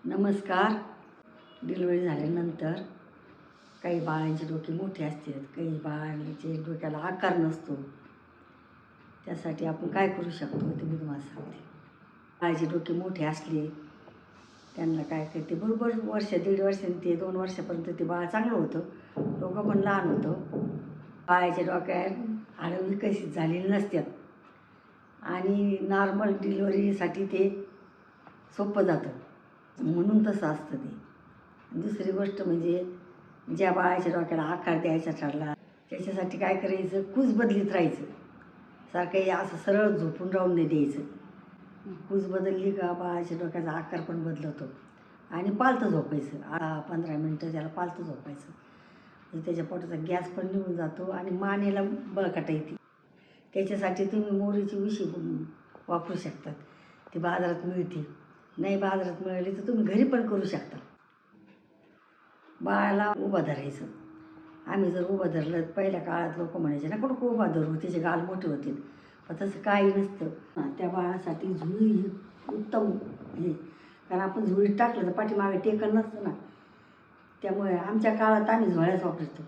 नमस्कार. डिलिव्हरी झाल्यानंतर काही बाळांचे डोके मोठे असतात, काही बाळांचे डोक्याला आकार नसतो. त्यासाठी आपण काय करू शकतो ते मी तुम्हाला सांगते. बाळाचे डोके मोठे असले त्यांना काय करते, बरोबर वर्ष 1.5 वर्षांनी ते 2 वर्षापर्यंत ते बाळ चांगलं होतं, डोकं पण लहान होतं. बाळाच्या डोक्यात हाडं विकसित झालेली नसतात आणि नॉर्मल डिलिव्हरीसाठी ते सोपं जातं, म्हणून तसं असतं ते. दुसरी गोष्ट म्हणजे ज्या बाळाच्या डोक्याला आकार द्यायचा ठरला त्याच्यासाठी काय करायचं, कूस बदलीत राहायचं. सारखं असं सरळ झोपून राहून नाही द्यायचं. कूस बदलली का बाळाच्या डोक्याचा आकार पण बदलतो. आणि पालतं झोपायचं, 15 मिनटं त्याला पालतं झोपायचं. म्हणजे त्याच्या पोटाचा गॅस पण निघून जातो आणि मानेला बळकटा येते. त्याच्यासाठी तुम्ही मोहरीची उशी वापरू शकतात, ती बाजारात मिळते. नाही बाजारात मिळाली तर तुम्ही घरी पण करू शकता. बाळाला उभं धरायचं. आम्ही जर उभं धरलं, पहिल्या काळात लोक म्हणायचे ना, नको उभा धरू, तिचे गाल मोठे होतील. पण तसं काही नसतं. त्या बाळासाठी झुळी ही उत्तम हे, कारण आपण झुळीत टाकलं तर पाठीमागे टेकन नसतं ना. त्यामुळे आमच्या काळात आम्ही झोळ्याच वापरतो.